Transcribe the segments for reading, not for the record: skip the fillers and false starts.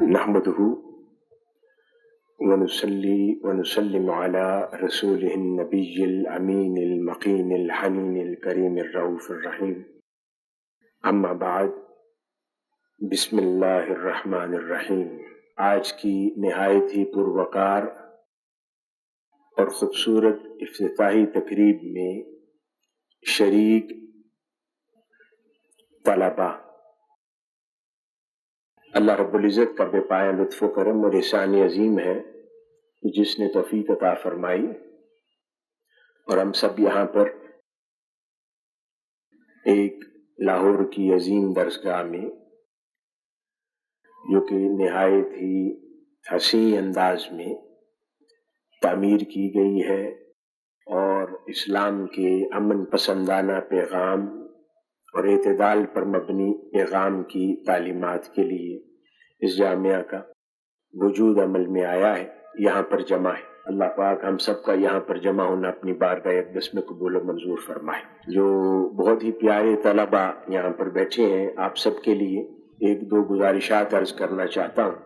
نحمده ونصلي ونسلم على رسوله النبي الأمين المقين الحنين الكريم الرؤوف الرحيم اما بعد بسم اللہ الرحمن الرحیم۔ آج کی نہایت ہی پروقار اور خوبصورت افتتاحی تقریب میں شریک طلباء، اللہ رب العزت کا بے پایہ لطف و کرم اور احسان عظیم ہے جس نے توفیق عطا فرمائی اور ہم سب یہاں پر ایک لاہور کی عظیم درسگاہ میں، جو کہ نہایت ہی حسین انداز میں تعمیر کی گئی ہے اور اسلام کے امن پسندانہ پیغام اور اعتدال پر مبنی پیغام کی تعلیمات کے لیے اس جامعہ کا وجود عمل میں آیا ہے، یہاں پر جمع ہے۔ اللہ پاک ہم سب کا یہاں پر جمع ہونا اپنی بارگاہ اقدس میں قبول و منظور فرمائے۔ جو بہت ہی پیارے طلباء یہاں پر بیٹھے ہیں، آپ سب کے لیے ایک دو گزارشات عرض کرنا چاہتا ہوں۔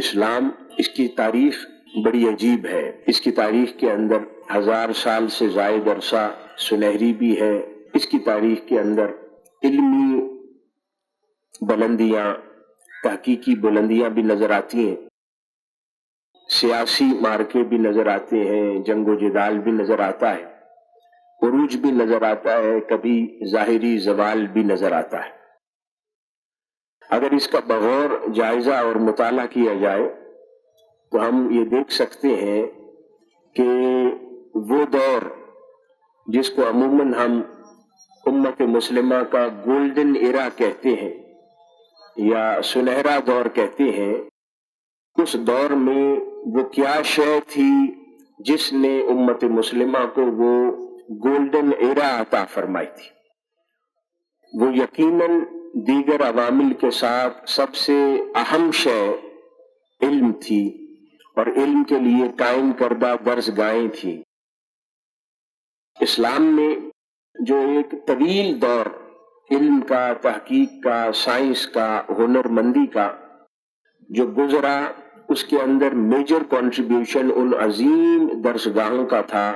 اسلام، اس کی تاریخ بڑی عجیب ہے۔ اس کی تاریخ کے اندر 1000 سال سے زائد عرصہ سنہری بھی ہے۔ اس کی تاریخ کے اندر علمی بلندیاں، تحقیقی بلندیاں بھی نظر آتی ہیں، سیاسی مارکے بھی نظر آتے ہیں، جنگ و جدال بھی نظر آتا ہے، عروج بھی نظر آتا ہے، کبھی ظاہری زوال بھی نظر آتا ہے۔ اگر اس کا بغور جائزہ اور مطالعہ کیا جائے تو ہم یہ دیکھ سکتے ہیں کہ وہ دور جس کو عموماً ہم امت مسلمہ کا گولڈن ایرا کہتے ہیں یا سنہرا دور کہتے ہیں، اس دور میں وہ کیا شے تھی جس نے امت مسلمہ کو وہ گولڈن ایرا عطا فرمائی تھی؟ وہ یقیناً دیگر عوامل کے ساتھ سب سے اہم شے علم تھی اور علم کے لیے قائم کردہ درسگاہیں تھیں۔ اسلام میں جو ایک طویل دور علم کا، تحقیق کا، سائنس کا، ہنرمندی کا جو گزرا، اس کے اندر میجر کنٹریبیوشن ان عظیم درسگاہوں کا تھا،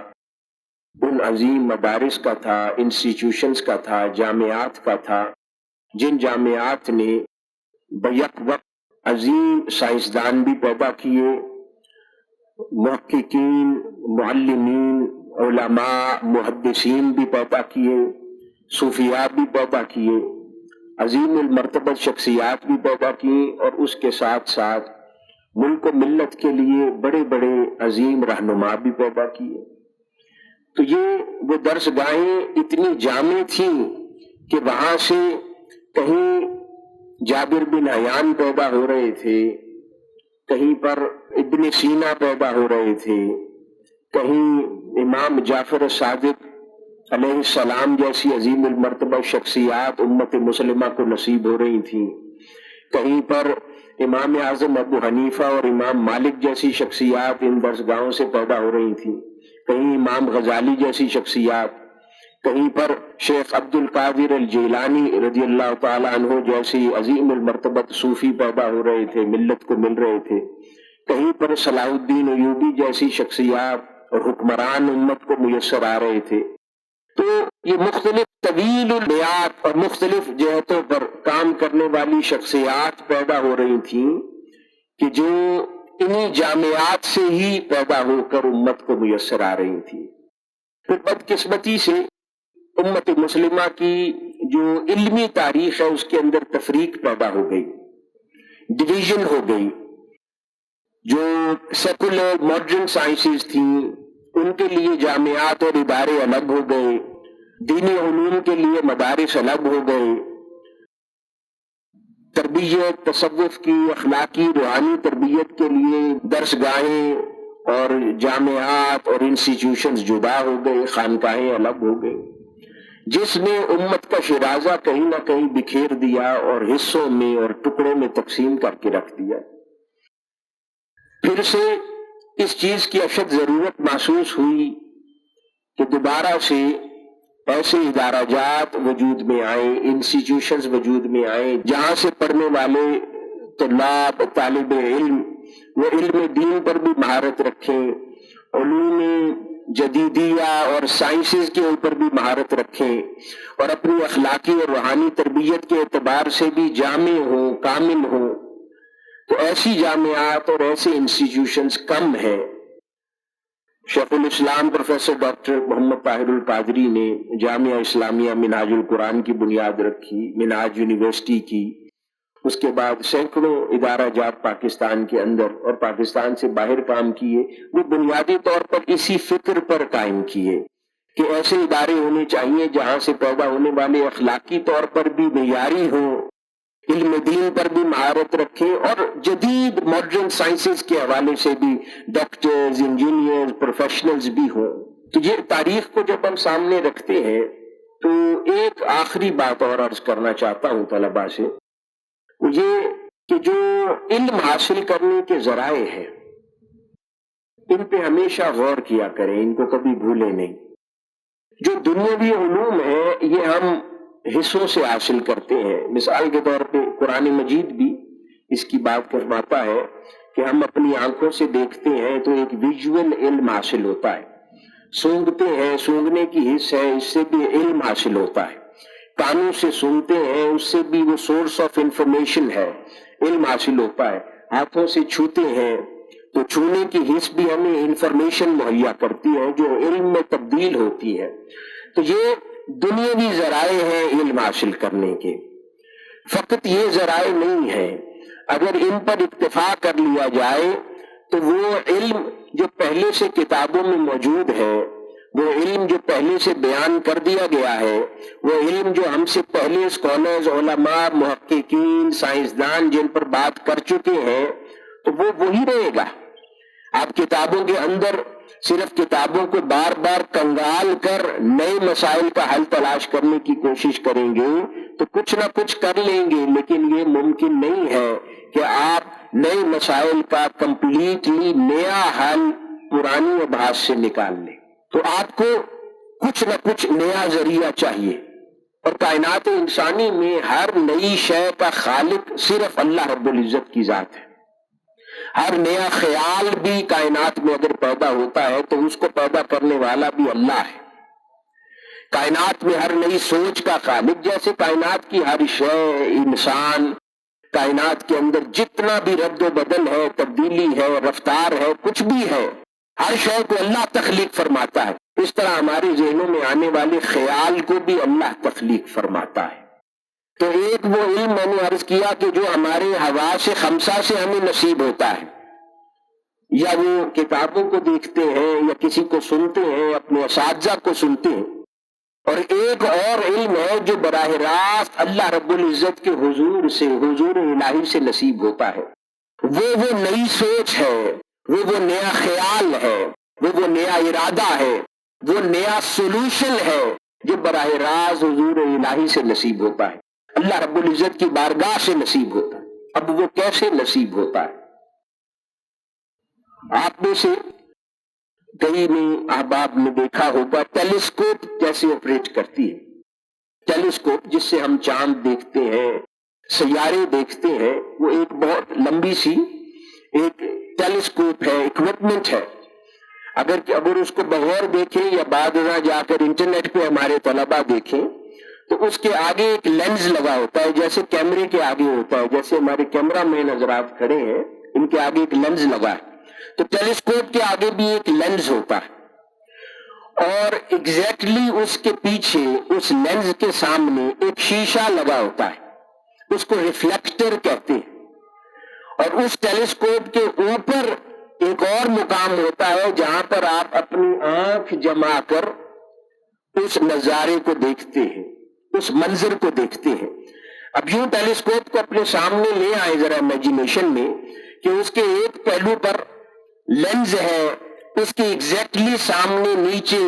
ان عظیم مدارس کا تھا، انسٹیٹیوشنز کا تھا، جامعات کا تھا، جن جامعات نے بیک وقت عظیم سائنسدان بھی پیدا کیے، محققین، معلمین، علماء، محدثین بھی پیدا کیے، صوفیاء بھی پیدا کیے، عظیم المرتبت شخصیات بھی پیدا کی، اور اس کے ساتھ ساتھ ملک و ملت کے لیے بڑے بڑے عظیم رہنما بھی پیدا کیے۔ تو یہ وہ درسگاہیں اتنی جامع تھیں کہ وہاں سے کہیں جابر بن حیان پیدا ہو رہے تھے، کہیں پر ابن سینا پیدا ہو رہے تھے، کہیں امام جعفر صادق علیہ السلام جیسی عظیم المرتبہ شخصیات امت مسلمہ کو نصیب ہو رہی تھیں، کہیں پر امام اعظم ابو حنیفہ اور امام مالک جیسی شخصیات ان درسگاہوں سے پیدا ہو رہی تھیں، کہیں امام غزالی جیسی شخصیات، کہیں پر شیخ عبد القادر الجیلانی رضی اللہ تعالیٰ عنہ جیسی عظیم المرتبت صوفی پیدا ہو رہے تھے، ملت کو مل رہے تھے، کہیں پر صلاح الدین ایوبی جیسی شخصیات اور حکمران امت کو میسر آ رہے تھے۔ تو یہ مختلف طویل المیعاد اور مختلف جہتوں پر کام کرنے والی شخصیات پیدا ہو رہی تھیں کہ جو انہی جامعات سے ہی پیدا ہو کر امت کو میسر آ رہی تھیں۔ پھر بدقسمتی سے امت مسلمہ کی جو علمی تاریخ ہے اس کے اندر تفریق پیدا ہو گئی، ڈویژن ہو گئی۔ جو سیکولر ماڈرن سائنسز تھیں ان کے لیے جامعات اور ادارے الگ ہو گئے، دینی علوم کے لیے مدارس الگ ہو گئے، تربیت، تصوف کی، اخلاقی روحانی تربیت کے لیے درسگاہیں اور جامعات اور انسٹیٹیوشنز جدا ہو گئے، خانقاہیں الگ ہو گئے، جس نے امت کا شیرازہ کہیں نہ کہیں بکھیر دیا اور حصوں میں اور ٹکڑوں میں تقسیم کر کے رکھ دیا۔ پھر سے اس چیز کی اشد ضرورت محسوس ہوئی کہ دوبارہ سے ایسے ادارہ جات وجود میں آئیں، انسٹیٹیوشنز وجود میں آئیں جہاں سے پڑھنے والے طلاب طالب علم وہ علم دین پر بھی مہارت رکھیں، علوم جدیدیہ اور سائنسز کے اوپر بھی مہارت رکھیں، اور اپنی اخلاقی اور روحانی تربیت کے اعتبار سے بھی جامع ہوں، کامل ہوں۔ تو ایسی جامعات اور ایسے انسٹیٹیوشنز کم ہیں۔ شیخ الاسلام پروفیسر ڈاکٹر محمد طاہر القادری نے جامعہ اسلامیہ منہاج القرآن کی بنیاد رکھی، منہاج یونیورسٹی کی، اس کے بعد سینکڑوں ادارہ جات پاکستان کے اندر اور پاکستان سے باہر کام کیے۔ وہ بنیادی طور پر اسی فکر پر قائم کیے کہ ایسے ادارے ہونے چاہیے جہاں سے پیدا ہونے والے اخلاقی طور پر بھی معیاری ہوں، علم دین پر بھی مہارت رکھیں، اور جدید ماڈرن سائنسز کے حوالے سے بھی ڈاکٹرز، انجینئرز، پروفیشنلز بھی ہوں۔ تو یہ تاریخ کو جب ہم سامنے رکھتے ہیں تو ایک آخری بات اور عرض کرنا چاہتا ہوں طلباء سے، وہ یہ کہ جو علم حاصل کرنے کے ذرائع ہیں ان پہ ہمیشہ غور کیا کریں، ان کو کبھی بھولیں نہیں۔ جو دنیاوی علوم ہیں یہ ہم حصوں سے حاصل کرتے ہیں۔ مثال کے طور پہ قرآن مجید بھی اس کی بات فرماتا ہے کہ ہم اپنی آنکھوں سے دیکھتے ہیں تو ایک ویژول علم حاصل ہوتا ہے، سونگتے ہیں، سونگنے کی حس ہے، اس سے بھی علم حاصل ہوتا ہے، کانوں سے سنتے ہیں، اس سے بھی وہ سورس آف انفارمیشن ہے، علم حاصل ہوتا ہے، ہاتھوں سے چھوتے ہیں تو چھونے کی حس بھی ہمیں انفارمیشن مہیا کرتی ہے جو علم میں تبدیل ہوتی ہے۔ تو یہ دنیاوی ذرائع ہیں علم حاصل کرنے کے، فقط یہ ذرائع نہیں ہیں۔ اگر ان پر اکتفا کر لیا جائے تو وہ علم جو پہلے سے کتابوں میں موجود ہے، وہ علم جو پہلے سے بیان کر دیا گیا ہے، وہ علم جو ہم سے پہلے اسکالرز، علماء، محققین، سائنسدان جن پر بات کر چکے ہیں، تو وہ وہی رہے گا۔ آپ کتابوں کے اندر صرف کتابوں کو بار بار کنگال کر نئے مسائل کا حل تلاش کرنے کی کوشش کریں گے تو کچھ نہ کچھ کر لیں گے، لیکن یہ ممکن نہیں ہے کہ آپ نئے مسائل کا کمپلیٹلی نیا حل پرانی ابحاث سے نکال لیں۔ تو آپ کو کچھ نہ کچھ نیا ذریعہ چاہیے، اور کائنات انسانی میں ہر نئی شے کا خالق صرف اللہ رب العزت کی ذات ہے۔ ہر نیا خیال بھی کائنات میں اگر پیدا ہوتا ہے تو اس کو پیدا کرنے والا بھی اللہ ہے۔ کائنات میں ہر نئی سوچ کا خالق، جیسے کائنات کی ہر شے، انسان، کائنات کے اندر جتنا بھی رد و بدل ہے، تبدیلی ہے، رفتار ہے، کچھ بھی ہے، ہر شے کو اللہ تخلیق فرماتا ہے۔ اس طرح ہمارے ذہنوں میں آنے والے خیال کو بھی اللہ تخلیق فرماتا ہے۔ تو ایک وہ علم میں نے عرض کیا کہ جو ہمارے حواس خمسہ سے ہمیں نصیب ہوتا ہے، یا وہ کتابوں کو دیکھتے ہیں یا کسی کو سنتے ہیں، اپنے اساتذہ کو سنتے ہیں، اور ایک اور علم ہے جو براہ راست اللہ رب العزت کے حضور سے، حضور الہی سے نصیب ہوتا ہے۔ وہ نئی سوچ ہے، وہ نیا خیال ہے، وہ نیا ارادہ ہے، وہ نیا سولوشن ہے جو براہ راست حضور الہی سے نصیب ہوتا ہے، اللہ رب العزت کی بارگاہ سے نصیب ہوتا ہے۔ اب وہ کیسے نصیب ہوتا ہے؟ آپ میں سے کئی نے احباب نے دیکھا ہوگا ٹیلیسکوپ کیسے آپریٹ کرتی ہے۔ ٹیلیسکوپ جس سے ہم چاند دیکھتے ہیں، سیارے دیکھتے ہیں، وہ ایک بہت لمبی سی ایک ٹیلیسکوپ ہے، اکوپمنٹ ہے۔ اگر اس کو بغور دیکھیں یا بعد ازاں جا کر انٹرنیٹ پہ ہمارے طلباء دیکھیں تو اس کے آگے ایک لینز لگا ہوتا ہے، جیسے کیمرے کے آگے ہوتا ہے، جیسے ہمارے کیمرہ مین حضرات کھڑے ہیں ان کے آگے ایک لینز لگا ہے، تو ٹیلیسکوپ کے آگے بھی ایک لینز ہوتا ہے، اور ایگزیکٹلی اس کے پیچھے اس لینز کے سامنے ایک شیشہ لگا ہوتا ہے، اس کو ریفلیکٹر کہتے ہیں، اور اس ٹیلیسکوپ کے اوپر ایک اور مقام ہوتا ہے جہاں پر آپ اپنی آنکھ جما کر اس نظارے کو دیکھتے ہیں، اس منظر کو دیکھتے ہیں۔ اب یوں ٹیلیسکوپ کو اپنے سامنے لے آئے ذرا امیجینیشن میں کہ اس کے ایک پہلو پر لینز ہے، اس کے ایگزیکٹلی سامنے نیچے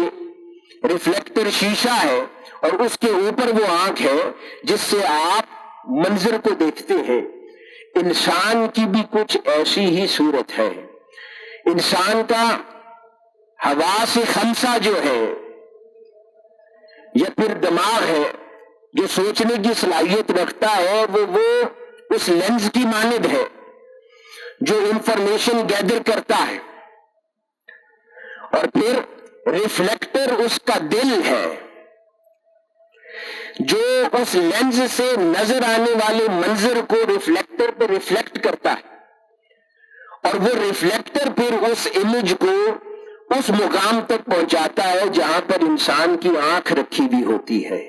ریفلیکٹر شیشہ ہے، اور اس کے اوپر وہ آنکھ ہے جس سے آپ منظر کو دیکھتے ہیں۔ انسان کی بھی کچھ ایسی ہی صورت ہے۔ انسان کا حواس خمسہ جو ہے یا پھر دماغ ہے جو سوچنے کی صلاحیت رکھتا ہے، وہ اس لینز کی مانند ہے جو انفارمیشن گیدر کرتا ہے، اور پھر ریفلیکٹر اس کا دل ہے جو اس لینز سے نظر آنے والے منظر کو ریفلیکٹر پہ ریفلیکٹ کرتا ہے، اور وہ ریفلیکٹر پھر اس امیج کو اس مقام تک پہنچاتا ہے جہاں پر انسان کی آنکھ رکھی ہوئی ہوتی ہے۔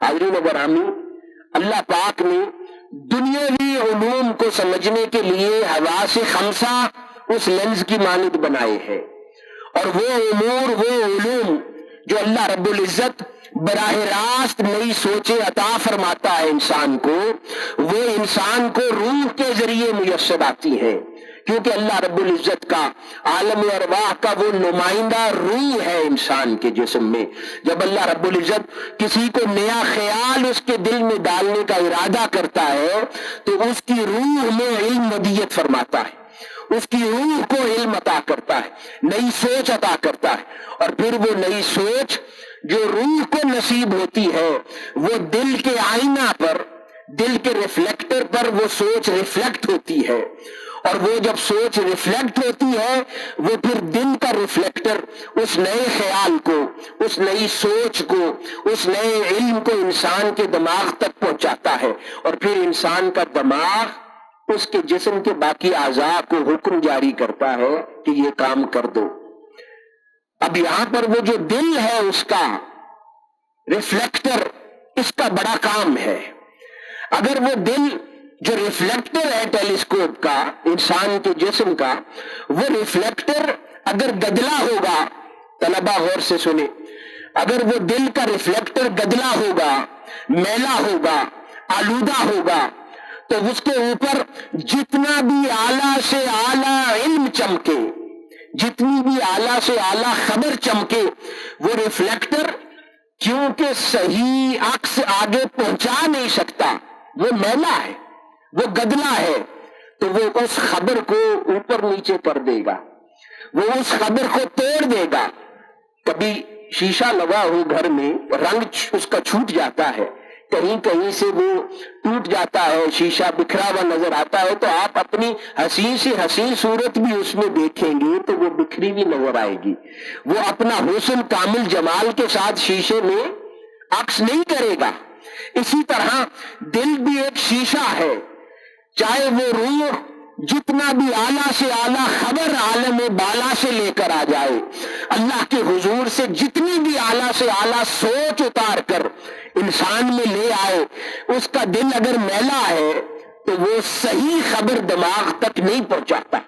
حاضرین گرامی، اللہ پاک نے دنیاوی علوم کو سمجھنے کے لیے حواس خمسہ اس لینز کی مانند بنائے ہیں، اور وہ امور، وہ علوم جو اللہ رب العزت براہ راست نئی سوچیں عطا فرماتا ہے انسان کو، وہ انسان کو روح کے ذریعے میسر آتی ہیں، کیونکہ اللہ رب العزت کا عالم ارواح کا وہ نمائندہ روح ہے انسان کے جسم میں۔ جب اللہ رب العزت کسی کو نیا خیال اس کے دل میں ڈالنے کا ارادہ کرتا ہے تو اس کی روح میں علم ودیت فرماتا ہے، اس کی روح کو علم عطا کرتا ہے، نئی سوچ عطا کرتا ہے، اور پھر وہ نئی سوچ جو روح کو نصیب ہوتی ہے وہ دل کے آئینہ پر، دل کے ریفلیکٹر پر وہ سوچ ریفلیکٹ ہوتی ہے، اور وہ جب سوچ ریفلیکٹ ہوتی ہے وہ پھر دل کا ریفلیکٹر اس نئے خیال کو، اس نئی سوچ کو، اس نئے علم کو انسان کے دماغ تک پہنچاتا ہے، اور پھر انسان کا دماغ اس کے جسم کے باقی اعضاء کو حکم جاری کرتا ہے کہ یہ کام کر دو۔ اب یہاں پر وہ جو دل ہے اس کا ریفلیکٹر، اس کا بڑا کام ہے۔ اگر وہ دل جو ریفلیکٹر ہے ٹیلیسکوپ کا، انسان کے جسم کا، وہ ریفلیکٹر اگر گدلا ہوگا، طلبہ غور سے سنیں، اگر وہ دل کا ریفلیکٹر گدلا ہوگا، میلا ہوگا، آلودہ ہوگا، تو اس کے اوپر جتنا بھی اعلیٰ سے اعلیٰ علم چمکے، جتنی بھی اعلیٰ سے اعلیٰ خبر چمکے، وہ ریفلیکٹر کیونکہ صحیح عکس آگے پہنچا نہیں سکتا، وہ میلا ہے، وہ گدلا ہے، تو وہ اس خبر کو اوپر نیچے کر دے گا، وہ اس خبر کو توڑ دے گا۔ کبھی شیشہ لگا ہو گھر میں، رنگ اس کا چھوٹ جاتا ہے، کہیں کہیں سے وہ ٹوٹ جاتا ہے، شیشہ بکھرا ہوا نظر آتا ہے، تو آپ اپنی حسین سے حسین صورت بھی اس میں دیکھیں گے تو وہ بکھری بھی نظر آئے گی، وہ اپنا حسن کامل جمال کے ساتھ شیشے میں عکس نہیں کرے گا۔ اسی طرح دل بھی ایک شیشہ ہے، چاہے وہ روح جتنا بھی اعلیٰ سے اعلیٰ خبر عالم بالا سے لے کر آ جائے، اللہ کے حضور سے جتنی بھی اعلیٰ سے اعلیٰ سوچ اتار کر انسان میں لے آئے، اس کا دل اگر میلا ہے تو وہ صحیح خبر دماغ تک نہیں پہنچاتا،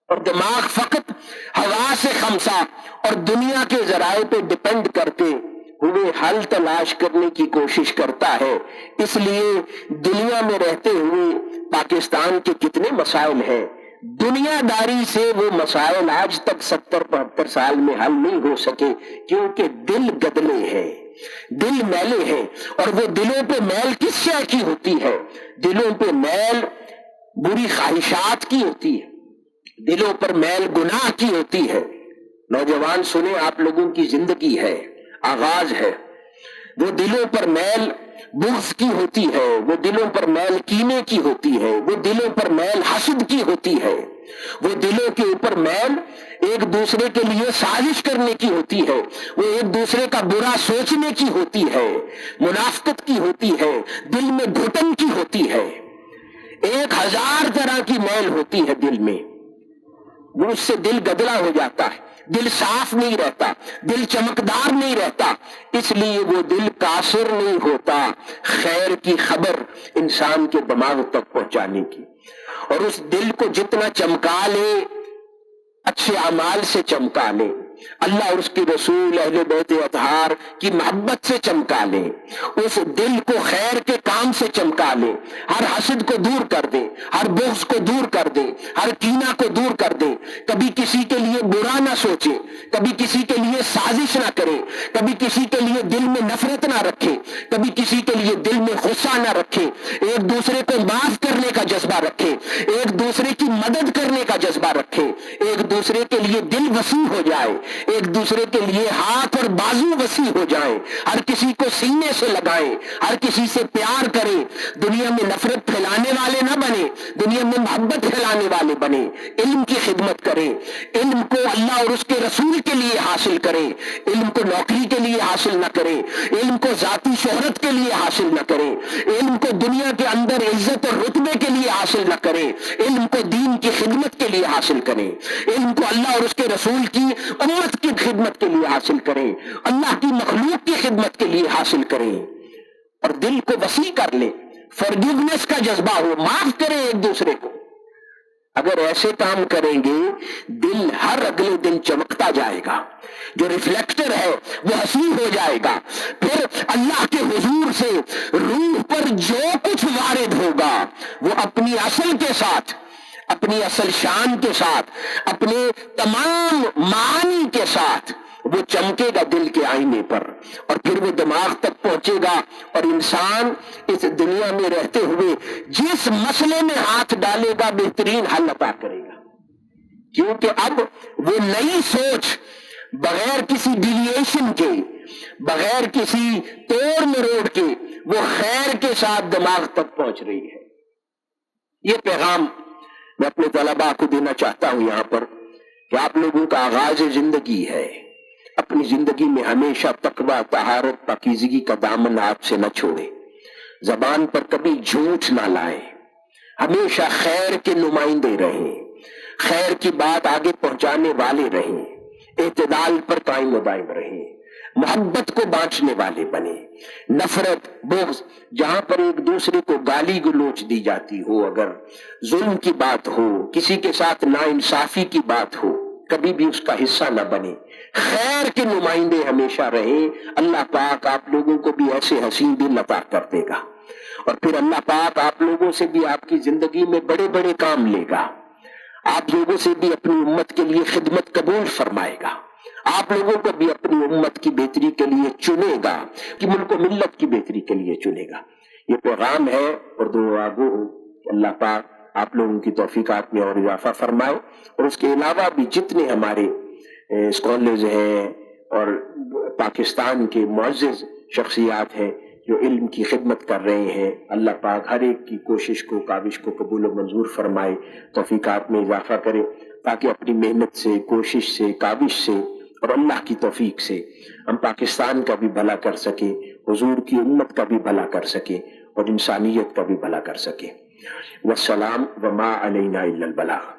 اور دماغ فقط حواس خمسہ اور دنیا کے ذرائع پہ ڈپینڈ کرتے ہوئے حل تلاش کرنے کی کوشش کرتا ہے۔ اس لیے دنیا میں رہتے ہوئے پاکستان کے کتنے مسائل ہیں، دنیا داری سے وہ مسائل آج تک 70-75 سال میں حل نہیں ہو سکے، کیونکہ دل گدلے ہیں، دل میلے ہیں۔ اور وہ دلوں پہ میل کس شے کی ہوتی ہے؟ دلوں پہ میل بری خواہشات کی ہوتی ہے، دلوں پر میل گناہ کی ہوتی ہے۔ نوجوان سنیں، آپ لوگوں کی زندگی ہے، آغاز ہے، وہ دلوں پر میل بغض کی ہوتی ہے، وہ دلوں پر میل کینے کی ہوتی ہے، وہ دلوں پر میل حسد کی ہوتی ہے، وہ دلوں کے اوپر میل ایک دوسرے کے لیے سازش کرنے کی ہوتی ہے، وہ ایک دوسرے کا برا سوچنے کی ہوتی ہے، منافقت کی ہوتی ہے، دل میں گھٹن کی ہوتی ہے، 1000 طرح کی میل ہوتی ہے دل میں۔ وہ اس سے دل گدلا ہو جاتا ہے، دل صاف نہیں رہتا، دل چمکدار نہیں رہتا، اس لیے وہ دل قاصر نہیں ہوتا خیر کی خبر انسان کے دماغ تک پہنچانے کی۔ اور اس دل کو جتنا چمکا لے، اچھے اعمال سے چمکا لے، اللہ اور اس کے رسول اہل بیت اطہار کی محبت سے چمکا لے، اس دل کو خیر کے کام سے چمکا لے، ہر حسد کو دور کر دے، ہر بغض کو دور کر دے، ہر کینہ کو دور کر دے، کبھی کسی کے لیے برا نہ سوچے، کبھی کسی کے لیے سازش نہ کرے، کبھی کسی کے لیے دل میں نفرت نہ رکھے، کبھی کسی کے لیے دل میں غصہ نہ رکھے، ایک دوسرے کو معاف کرنے کا جذبہ رکھے، ایک دوسرے کی مدد کرنے کا جذبہ رکھے، ایک دوسرے کے لیے دل وسیع ہو جائے، ایک دوسرے کے لیے ہاتھ اور بازو وسیع ہو جائیں، ہر کسی کو سینے سے لگائیں، ہر کسی سے پیار کریں، دنیا میں نفرت پھیلانے والے نہ بنے، دنیا میں محبت پھیلانے والے بنے، علم کی خدمت کریں، علم کو اللہ اور اس کے رسول کے لیے حاصل کریں، علم کو نوکری کے لیے حاصل نہ کریں، علم کو ذاتی شہرت کے لیے حاصل نہ کریں، علم کو دنیا کے اندر عزت اور رتبے کے لیے حاصل نہ کریں، علم کو دین کی خدمت کے لیے حاصل کریں، علم کو اللہ اور اس کے رسول کی امت کی خدمت کے لیے حاصل کریں، اللہ کی مخلوق کی خدمت کے لیے حاصل کریں، اور دل کو وسیع کر لیں، فرگیونیس کا جذبہ ہو، معاف کریں ایک دوسرے کو۔ اگر ایسے کام کریں گے دل ہر اگلے دن چمکتا جائے گا، جو ریفلیکٹر ہے وہ حسین ہو جائے گا، پھر اللہ کے حضور سے روح پر جو کچھ وارد ہوگا وہ اپنی اصل کے ساتھ، اپنی اصل شان کے ساتھ، اپنے تمام معانی کے ساتھ وہ چمکے گا دل کے آئینے پر، اور پھر وہ دماغ تک پہنچے گا، اور انسان اس دنیا میں رہتے ہوئے جس مسئلے میں ہاتھ ڈالے گا بہترین حل عطا کرے گا، کیونکہ اب وہ نئی سوچ بغیر کسی ڈیویشن کے، بغیر کسی توڑ مروڑ کے، وہ خیر کے ساتھ دماغ تک پہنچ رہی ہے۔ یہ پیغام میں اپنے طلباء کو دینا چاہتا ہوں یہاں پر، کہ آپ لوگوں کا آغاز زندگی ہے، اپنی زندگی میں ہمیشہ تقویٰ، طہارت، پاکیزگی کا دامن ہاتھ سے نہ چھوڑیں، زبان پر کبھی جھوٹ نہ لائیں، ہمیشہ خیر کے نمائندے رہیں، خیر کی بات آگے پہنچانے والے رہیں، اعتدال پر قائم و دائم رہیں، محبت کو بانٹنے والے بنے، نفرت، بغض، جہاں پر ایک دوسرے کو گالی گلوچ دی جاتی ہو، اگر ظلم کی بات ہو، کسی کے ساتھ ناانصافی کی بات ہو، کبھی بھی اس کا حصہ نہ بنے، خیر کے نمائندے ہمیشہ رہیں۔ اللہ پاک آپ لوگوں کو بھی ایسے حسین دل عطا کر دے گا، اور پھر اللہ پاک آپ لوگوں سے بھی آپ کی زندگی میں بڑے بڑے کام لے گا، آپ لوگوں سے بھی اپنی امت کے لیے خدمت قبول فرمائے گا، آپ لوگوں کو بھی اپنی امت کی بہتری کے لیے چنے گا، کہ ملک و ملت کی بہتری کے لیے چنے گا۔ یہ پیغام ہے، اور دعا گو کہ اللہ پاک آپ لوگوں کی توفیقات میں اور اضافہ فرمائے، اور اس کے علاوہ بھی جتنے ہمارے اسکالرز ہیں اور پاکستان کے معزز شخصیات ہیں جو علم کی خدمت کر رہے ہیں، اللہ پاک ہر ایک کی کوشش کو، کاوش کو قبول و منظور فرمائے، توفیقات میں اضافہ کرے، تاکہ اپنی محنت سے، کوشش سے، کاوش سے اور اللہ کی توفیق سے ہم پاکستان کا بھی بھلا کر سکیں، حضور کی امت کا بھی بھلا کر سکیں، اور انسانیت کا بھی بھلا کر سکیں۔ والسلام وما علینا الا البلاغ۔